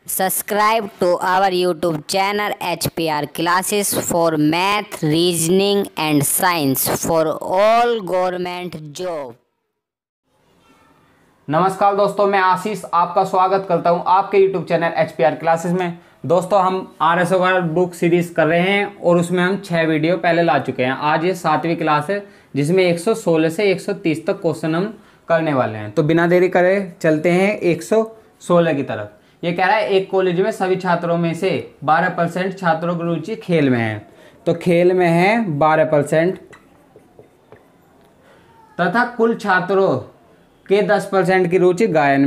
Subscribe to our YouTube channel HPR Classes for Math, Reasoning and Science for all government job। नमस्कार दोस्तों, मैं आशीष आपका स्वागत करता हूं आपके YouTube चैनल HPR क्लासेस में। दोस्तों, हम RSO का बुक सीरीज कर रहे हैं और उसमें हम 6 वीडियो पहले ला चुके हैं। आज ये 7वीं क्लास है जिसमें 116 से 130 तक क्वेश्चन हम करने वाले हैं। तो बिना देरी करे चलते हैं 116 की तरफ। ये कह रहा है एक कॉलेज में सभी छात्रों में से 12% छात्रों की रुचि खेल में है। तो खेल में है 12% तथा कुल छात्रों के 10% की रुचि गायन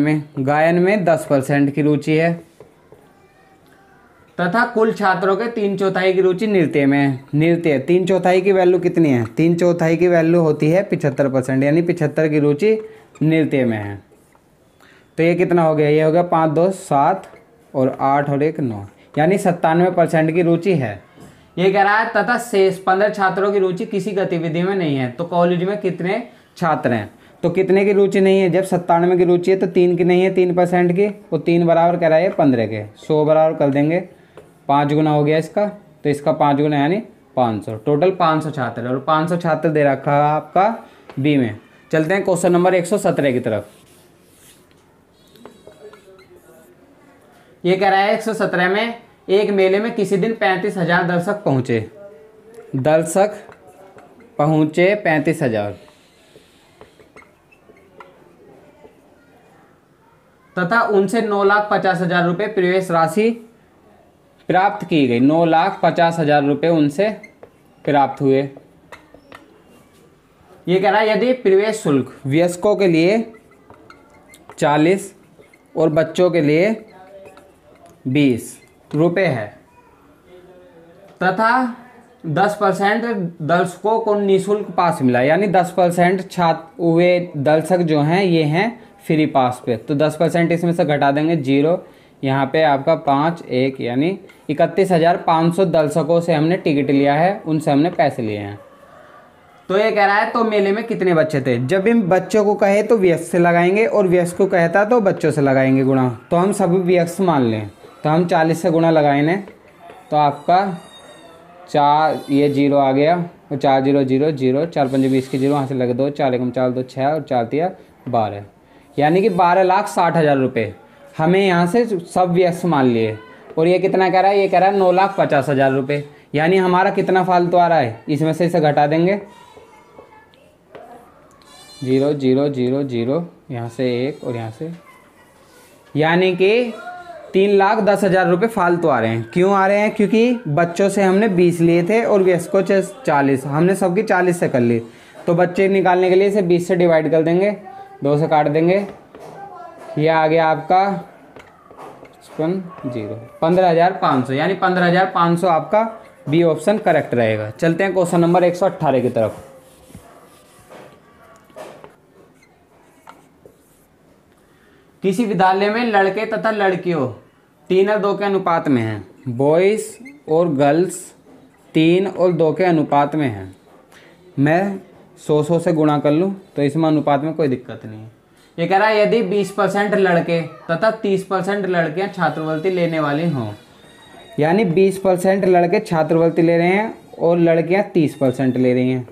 में 10% की रुचि है तथा कुल छात्रों के 3/4 की रुचि नृत्य में नृत्य 3/4 की वैल्यू कितनी है? 3/4 की वैल्यू होती है 75%, यानी 75 की रुचि नृत्य में है। तो ये कितना हो गया? ये हो गया 5 2 7 और 8 और 1 9, यानी 97% की रुचि है। ये कह रहा है तथा शेष 15 छात्रों की रुचि किसी गतिविधि में नहीं है। तो कॉलेज में कितने छात्र हैं? तो कितने की रुचि नहीं है? जब 97 की रुचि है तो 3 की नहीं है, 3% की, और 3 बराबर कह रहा है 15 के। 100 बराबर कर देंगे, 5 गुना हो गया इसका, तो इसका 5 गुना यानी 500। टोटल 500 छात्र है और 500 छात्र दे रखा है आपका बी में। चलते हैं क्वेश्चन नंबर 117 की तरफ। ये कह रहा है 117 में एक मेले में किसी दिन 35,000 दर्शक पहुंचे 35,000 तथा उनसे 9,50,000 रुपये प्रवेश राशि प्राप्त की गई। 9,50,000 रुपये उनसे प्राप्त हुए। ये कह रहा है यदि प्रवेश शुल्क वयस्कों के लिए 40 और बच्चों के लिए 20 रुपये है तथा 10% दर्शकों को निःशुल्क पास मिला, यानी 10% छात्र हुए दर्शक जो हैं ये हैं फ्री पास पे। तो 10% इसमें से घटा देंगे 0, यहाँ पे आपका 5 1, यानी 31,500 दर्शकों से हमने टिकट लिया है, उनसे हमने पैसे लिए हैं। तो ये कह रहा है तो मेले में कितने बच्चे थे? जब इन बच्चों को कहे तो व्यस्क से लगाएंगे और व्यस्क को कहता तो बच्चों से लगाएंगे गुणा। तो हम सभी व्यस्क मान लें, तो हम 40 से गुणा लगाएंगे तो आपका 4, ये 0 आ गया और 4 0 0 0, 4 5 20 की 0, वहाँ से लगे 2, 4 1 4 2 6 और 4 3 12, यानी कि 12,60,000 रुपये हमें यहाँ से सब व्यस्क मान लिए। और ये कितना कह रहा है? ये कह रहा है 9,50,000 रुपये, यानी हमारा कितना फालतू आ रहा है? इसमें से इसे घटा देंगे 0 0 0 0, यहाँ से 1 और यहाँ से, यानी कि 3,10,000 रुपये फालतू आ रहे हैं। क्यों आ रहे हैं? क्योंकि बच्चों से हमने 20 लिए थे और व्यस्कों से 40, हमने सबकी 40 से कर ली। तो बच्चे निकालने के लिए इसे 20 से डिवाइड कर देंगे, 2 से काट देंगे, ये आ गया आपका 15,500, यानी 15,500 आपका बी ऑप्शन करेक्ट रहेगा। चलते हैं क्वेश्चन नंबर 118 की तरफ। किसी विद्यालय में लड़के तथा लड़कियों 3 और 2 के अनुपात में हैं। बॉयज़ और गर्ल्स 3 और 2 के अनुपात में हैं। मैं 100 से गुणा कर लूँ तो इसमें अनुपात में कोई दिक्कत नहीं है। ये कह रहा है यदि 20% लड़के तथा 30% लड़कियां छात्रवृत्ति लेने वाली हों, यानी 20% लड़के छात्रवृत्ति ले रहे हैं और लड़कियां 30% ले रही हैं,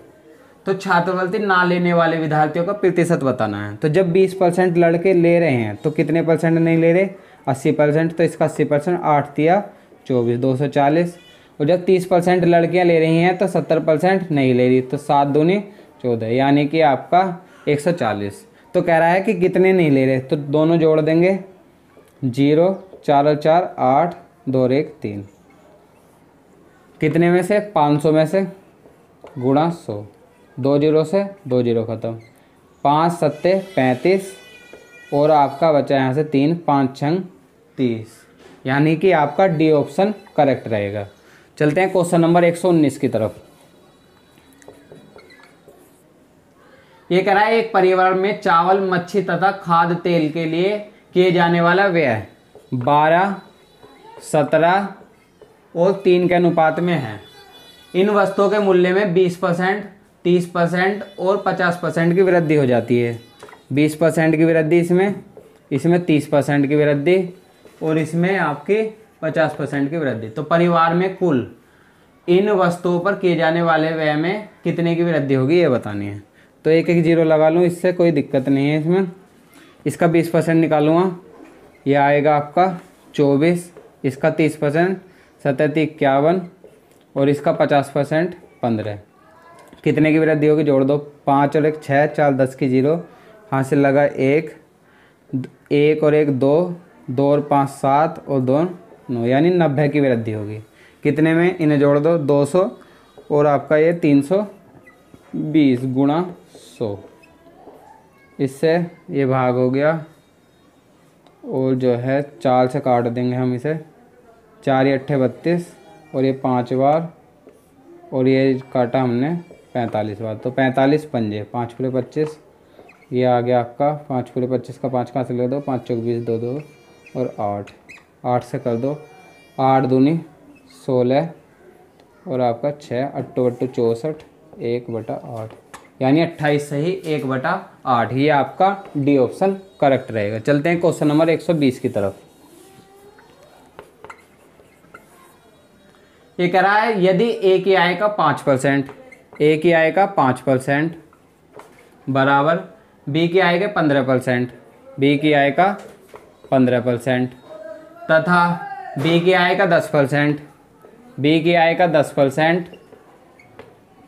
तो छात्रवृत्ति ना लेने वाले विद्यार्थियों का प्रतिशत बताना है। तो जब 20% लड़के ले रहे हैं तो कितने परसेंट नहीं ले रहे? 80%। तो इसका 80%, 8 3 24, 240। और जब 30% लड़कियां ले रही हैं तो 70% नहीं ले रही, तो 7 दूनी 14, यानी कि आपका 140। तो कह रहा है कि कितने नहीं ले रहे? तो दोनों जोड़ देंगे 0 4 और 4 8, 2 और 1 3, कितने में से? 500 में से, गुणा 100, 2 0 से 2 0 खत्म, 5 7 35 और आपका बचा यहाँ से 3, 5 6 30, यानी कि आपका डी ऑप्शन करेक्ट रहेगा। चलते हैं क्वेश्चन नंबर 119 की तरफ। ये कह रहा है एक परिवार में चावल, मच्छी तथा खाद्य तेल के लिए किए जाने वाला व्यय 12 17 और 3 के अनुपात में है। इन वस्तुओं के मूल्य में 20%, 30% और 50% की वृद्धि हो जाती है। 20% की वृद्धि इसमें 30% की वृद्धि और इसमें आपकी 50% की वृद्धि। तो परिवार में कुल इन वस्तुओं पर किए जाने वाले व्यय में कितने की वृद्धि होगी ये बतानी है। तो एक एक जीरो लगा लूँ, इससे कोई दिक्कत नहीं है इसमें। इसका 20% निकालूंगा, ये आएगा आपका 24, इसका 30% 37 51 और इसका 50% 15। कितने की वृद्धि होगी जोड़ दो, 5 और 1 6, 4 10 की जीरो, हाथ से लगा 1 और 1 2, 2 और 5 7 और 2 9, यानी 90 की वृद्धि होगी। कितने में, इन्हें जोड़ दो 200 और आपका ये 320 गुणा 100, इससे ये भाग हो गया और जो है 4 से काट देंगे हम इसे, 4 या 8 32 और ये 5 बार और ये काटा हमने 45 बार। तो 45 पंजे 5 पूरे 25, ये आ गया आपका 5 पूरे 25 का 5 कहाँ से ले दो, 5 चौक 20 2 2 और 8 से कर दो, 8 दूनी 16 और आपका 6 8 8 64 1/8, यानी 28 सही 1/8। ये आपका डी ऑप्शन करेक्ट रहेगा। चलते हैं क्वेश्चन नंबर 120 की तरफ। ये कह रहा है यदि ए की आय का 5%, ए की आय का 5% बराबर बी की आय के 15%, बी की आय का 15% तथा बी की आय का 10%, बी की आय का 10%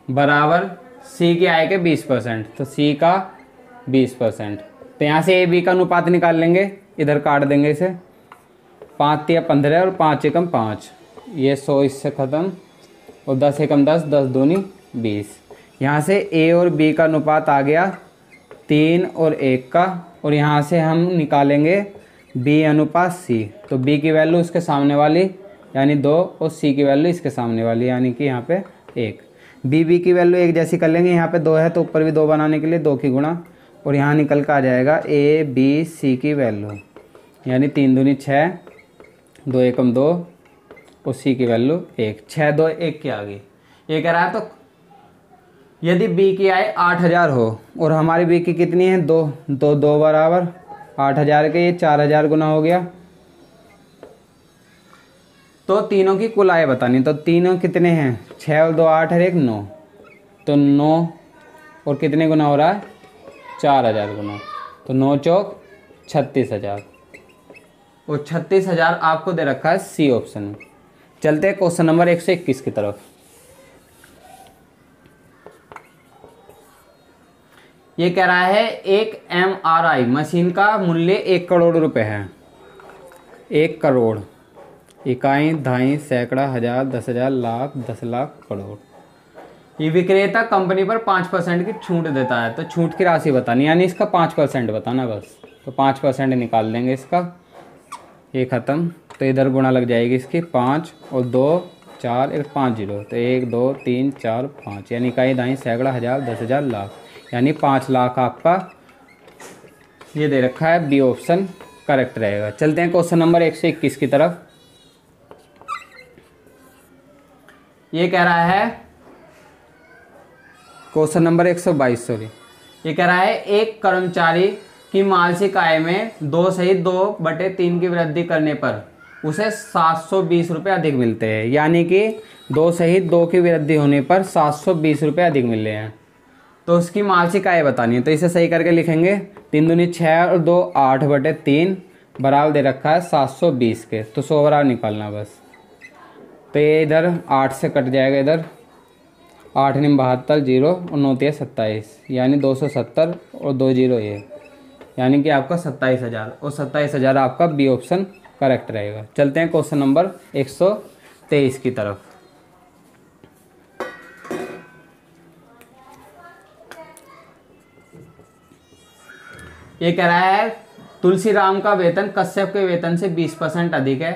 बराबर सी की आय के 20%, तो सी का 20%। तो यहाँ से ए बी का अनुपात निकाल लेंगे, इधर काट देंगे इसे, 5 या 15 और 5 एकम 5, ये 100 इससे ख़त्म और 10 एकम 10, 10 दूनी 20। यहाँ से ए और बी का अनुपात आ गया 3 और 1 का, और यहाँ से हम निकालेंगे बी अनुपात सी। तो बी की वैल्यू इसके सामने वाली यानी 2 और सी की वैल्यू इसके सामने वाली यानी कि यहाँ पे 1। बी की वैल्यू एक जैसी कर लेंगे, यहाँ पे 2 है तो ऊपर भी 2 बनाने के लिए 2 की गुणा, और यहाँ निकल कर आ जाएगा ए बी सी की वैल्यू यानी 3 दूनी 6, 2 एकम 2 और सी की वैल्यू 1, 6 2 1 की आ गई। ये कह रहा है तो यदि बी की आय 8000 हो और हमारी बी की कितनी है 2, 2 बराबर 8000 के ये 4000 गुना हो गया, तो तीनों की कुल आय बतानी। तो तीनों कितने हैं, 6 और 2 8 और 1 9, तो 9 और कितने गुना हो रहा है 4000 गुना, तो 9 चौक 36000 और 36000 आपको दे रखा है सी ऑप्शन में। चलते हैं क्वेश्चन नंबर 121 की तरफ। ये कह रहा है एक MRI मशीन का मूल्य 1 करोड़ रुपए है। 1 करोड़, इकाई, दहाई, सैकड़ा, हजार, 10,000, लाख, 10 लाख, करोड़। ये विक्रेता कंपनी पर 5% की छूट देता है, तो छूट की राशि बतानी यानी इसका 5% बताना बस। तो 5% निकाल देंगे इसका, ये ख़त्म, तो इधर गुणा लग जाएगी इसकी 5 और 2 4 1 5 0, तो 1 2 3 4 5 यानी इकाई, दहाई, सैकड़ा, हजार, 10,000, लाख, यानी 5 लाख आपका ये दे रखा है, बी ऑप्शन करेक्ट रहेगा। चलते हैं क्वेश्चन नंबर 121 की तरफ। ये कह रहा है क्वेश्चन नंबर 122 सॉरी, ये कह रहा है एक कर्मचारी की मासिक आय में 2 सहित 2/3 की वृद्धि करने पर उसे 720 रुपये अधिक मिलते हैं, यानी कि 2 सहित 2 की वृद्धि होने पर 720 रुपये अधिक मिल रहे हैं। तो उसकी मासिक आय बतानी है, तो इसे सही करके लिखेंगे 3 दूनी 6 और 2 8/3 बराबर दे रखा है 720 के, तो 100 बराबर निकालना बस। तो ये इधर 8 से कट जाएगा, इधर 8 9 72 0 और 9 3 27 यानी 270 और 2 0 ये यानी कि आपका 27,000 और 27,000 आपका बी ऑप्शन करेक्ट रहेगा। चलते हैं क्वेश्चन नंबर 123 की तरफ। ये कह रहा है तुलसीराम का वेतन कश्यप के वेतन से 20% अधिक है।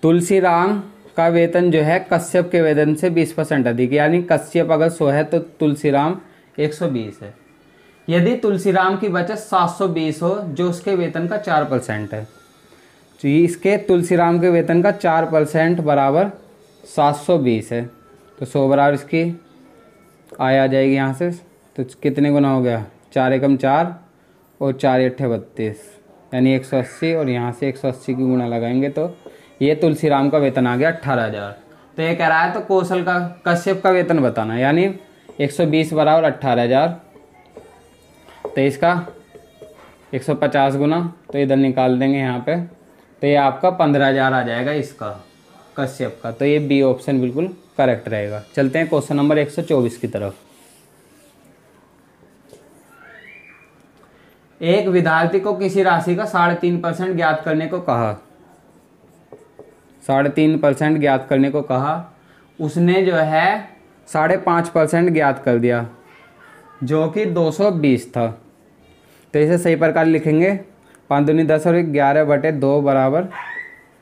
तुलसीराम का वेतन जो है कश्यप के वेतन से 20% अधिक, यानी कश्यप अगर 100 है तो तुलसीराम 120 है। यदि तुलसीराम की बचत 720 हो जो उसके वेतन का 4% है, तो इसके तुलसीराम के वेतन का 4% बराबर 720 है, तो 100 बराबर इसकी आय आ जाएगी यहाँ से। तो कितने गुना हो गया, 4 एकम 4 और 4 8 32, यानी 180 और यहाँ से 180 की गुणा लगाएंगे तो ये तुलसीराम का वेतन आ गया 18,000। तो ये कह रहा है तो कौशल का कश्यप का वेतन बताना, यानी 120 बराबर 18,000। तो इसका 150 गुना, तो इधर निकाल देंगे यहाँ पे, तो ये आपका 15,000 आ जाएगा इसका कश्यप का। तो ये बी ऑप्शन बिल्कुल करेक्ट रहेगा। चलते हैं क्वेश्चन नंबर 124 की तरफ। एक विद्यार्थी को किसी राशि का 3.5% ज्ञात करने को कहा, 3.5% ज्ञात करने को कहा। उसने जो है 5.5% ज्ञात कर दिया, जो कि 220 था। तो इसे सही प्रकार लिखेंगे, 5 दूनी 10 और 11/2 बराबर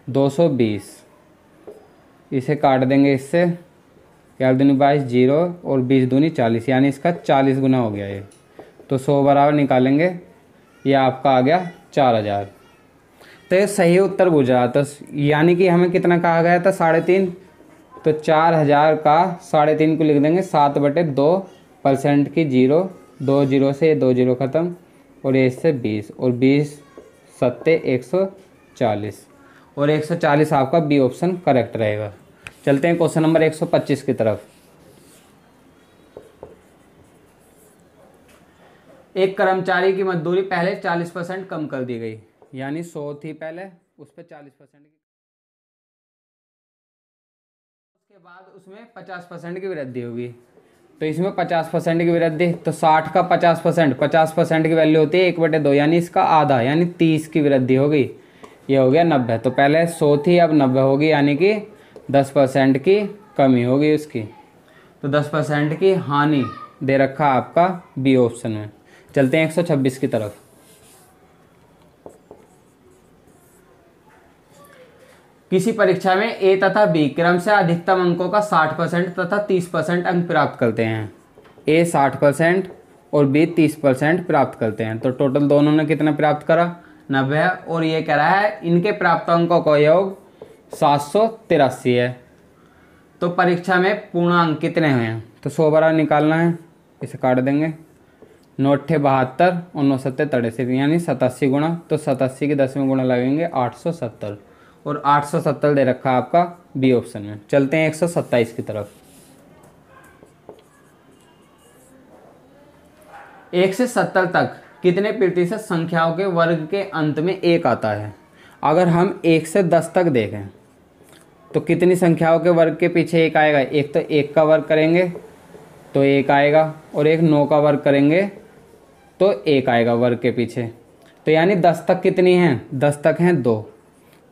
220। इसे काट देंगे इससे, 11 दूनी 22 0 और 20 दूनी 40, यानी इसका 40 गुना हो गया ये। तो 100 बराबर निकालेंगे, ये आपका आ गया 4,000। तो ये सही उत्तर पूछ रहा था, यानी कि हमें कितना कहा गया था 3.5, तो 4,000 का 3.5 को लिख देंगे 7/2% की 0, 2 0 से 2 0 ख़त्म, और ये इससे 20, और 20 7 140, और 140 आपका बी ऑप्शन करेक्ट रहेगा। चलते हैं क्वेश्चन नंबर 125 की तरफ। एक कर्मचारी की मजदूरी पहले 40% कम कर दी गई, यानी 100 थी पहले, उस पर 40% की, उसके बाद उसमें 50% की वृद्धि होगी। तो इसमें 50% की वृद्धि, तो 60 का 50% की वैल्यू होती है 1/2, यानी इसका आधा, यानी 30 की वृद्धि होगी। ये हो गया 90। तो पहले 100 थी, अब 90 होगी, यानी कि 10% की कमी होगी उसकी। तो 10% की हानि दे रखा आपका बी ऑप्शन में। चलते हैं 126 की तरफ। किसी परीक्षा में ए तथा बी क्रम से अधिकतम अंकों का 60% तथा 30% अंक प्राप्त करते हैं। ए 60% और बी 30% प्राप्त करते हैं। तो टोटल दोनों ने कितना प्राप्त करा, 90। और ये कह रहा है इनके प्राप्त अंकों का योग 783 है। तो परीक्षा में पूर्णांक कितने हुए हैं, तो 100 बराबर निकालना है, इसे काट देंगे, 9 72 और 9 7 63, यानी 87 गुना। तो 87 की 10 में गुना लगेंगे 870, और 870 दे रखा है आपका बी ऑप्शन में। चलते हैं 127 की तरफ। 1 से 70 तक कितने प्रतिशत संख्याओं के वर्ग के अंत में 1 आता है। अगर हम 1 से 10 तक देखें तो कितनी संख्याओं के वर्ग के पीछे 1 आएगा। एक तो 1 का वर्ग करेंगे तो 1 आएगा, और एक 9 का वर्ग करेंगे तो 1 आएगा वर्ग के पीछे। तो यानी 10 तक कितनी हैं, 10 तक हैं 2।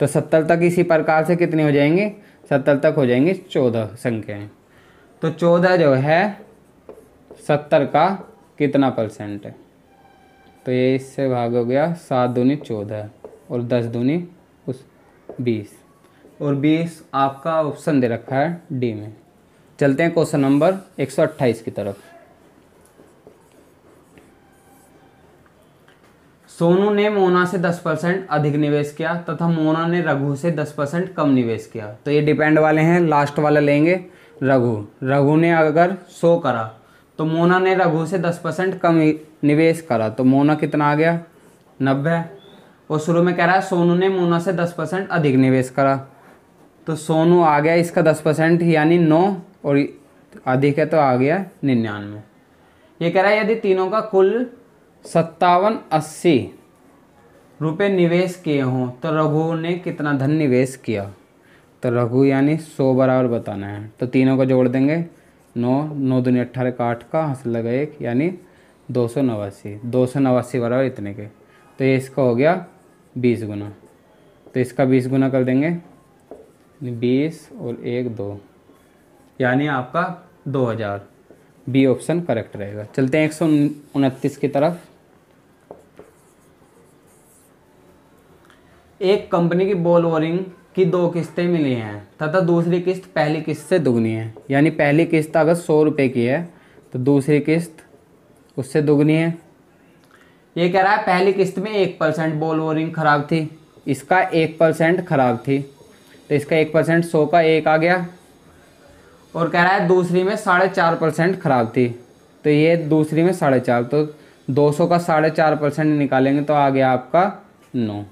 तो 70 तक इसी प्रकार से कितनी हो जाएंगी, 70 तक हो जाएंगी 14 संख्याएं। तो 14 जो है 70 का कितना % है, तो ये इससे भाग हो गया, 7 दूनी 14 और 10 दूनी 20, और 20 आपका ऑप्शन दे रखा है डी में। चलते हैं क्वेश्चन नंबर 128 की तरफ। सोनू ने मोना से 10% अधिक निवेश किया तथा मोना ने रघु से 10% कम निवेश किया। तो ये डिपेंड वाले हैं, लास्ट वाला लेंगे रघु ने अगर 100 करा तो मोना ने रघु से 10% कम निवेश करा, तो मोना कितना आ गया 90। और शुरू में कह रहा है सोनू ने मोना से 10% अधिक निवेश करा, तो सोनू आ गया इसका 10% यानी 9, और अधिक है तो आ गया 99। ये कह रहा है यदि तीनों का कुल 5780 रुपये निवेश किए हों तो रघु ने कितना धन निवेश किया। तो रघु यानी 100 बराबर बताना है, तो तीनों को जोड़ देंगे, 9 दूनी 18 का 8 का हंस लगा 1, यानी 289 बराबर इतने के। तो ये इसका हो गया 20 गुना, तो इसका 20 गुना कर देंगे, 20 और 1 2, यानी आपका 2000। बी ऑप्शन करेक्ट रहेगा। चलते हैं 129 की तरफ। एक कंपनी की बॉल वोरिंग की 2 किस्तें मिली हैं तथा दूसरी किस्त पहली किस्त से दुगनी है, यानी पहली किस्त अगर 100 रुपये की है तो दूसरी किस्त उससे दुगनी है। ये कह रहा है पहली किस्त में 1% बॉल वोरिंग खराब थी, इसका 1% खराब थी, तो इसका 1% 100 का 1 आ गया। और कह रहा है दूसरी में 4.5% खराब थी, तो ये दूसरी में 4.5, तो 200 का 4.5% निकालेंगे तो आ गया आपका 9।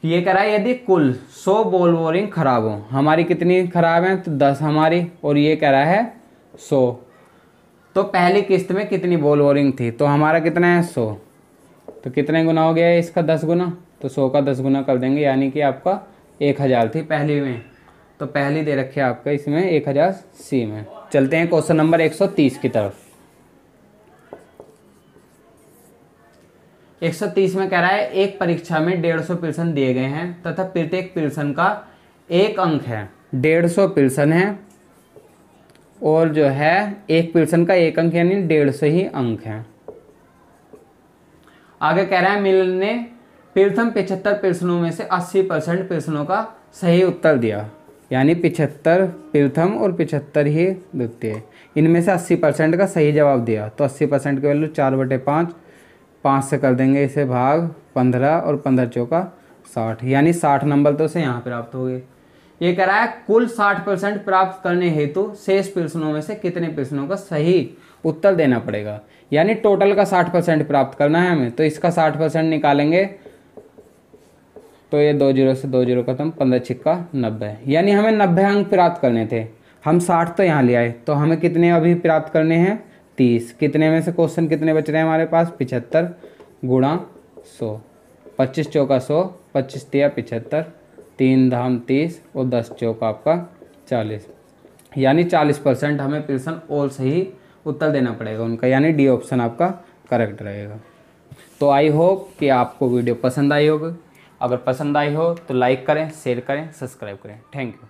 ये कह रहा है यदि कुल 100 बॉल बोरिंग खराब हो, हमारी कितनी खराब है तो 10 हमारी, और ये कह रहा है 100, तो पहली किस्त में कितनी बॉल बोरिंग थी, तो हमारा कितना है 100, तो कितने गुना हो गया इसका 10 गुना, तो 100 का 10 गुना कर देंगे, यानी कि आपका 1000 थी पहली में, तो पहली दे रखी है आपका इसमें 1000 सी में। चलते हैं क्वेश्चन नंबर 130 की तरफ। 130 में कह रहा है एक परीक्षा में 150 प्रश्न दिए गए हैं तथा प्रत्येक प्रश्न का 1 अंक है। 150 प्रश्न है और जो है एक प्रश्न का 1 अंक यानी 150 ही अंक है। आगे कह रहा है मिलन ने प्रथम 75 प्रश्नों में से 80% प्रश्नों का सही उत्तर दिया, यानी 75 प्रथम और 75 ही द्वितीय, इनमें से 80% का सही जवाब दिया, तो 80% की वैल्यू 4/5, 5 से कर देंगे इसे भाग 15 और 15 चौका 60, यानी 60 नंबर तो उसे यहाँ प्राप्त हो गए। ये कह रहा है कुल 60% प्राप्त करने हेतु शेष प्रश्नों में से कितने प्रश्नों का सही उत्तर देना पड़ेगा, यानी टोटल का 60% प्राप्त करना है हमें, तो इसका 60% निकालेंगे तो ये 2 0 से 2 0 खत्म, 15 छिक्का 90, यानी हमें 90 अंक प्राप्त करने थे, हम 60 तो यहाँ ले आए, तो हमें कितने अभी प्राप्त करने हैं 30। कितने में से क्वेश्चन कितने बच रहे हैं हमारे पास 75 गुणा 100, 25 चौका 100, 25 तिया 75, 3 धाम 30 और 10 चौका आपका 40, यानी 40% हमें प्रश्न और सही उत्तर देना पड़ेगा उनका, यानी डी ऑप्शन आपका करेक्ट रहेगा। तो आई होप कि आपको वीडियो पसंद आई होगी, अगर पसंद आई हो तो लाइक करें, शेयर करें, सब्सक्राइब करें। Thank you.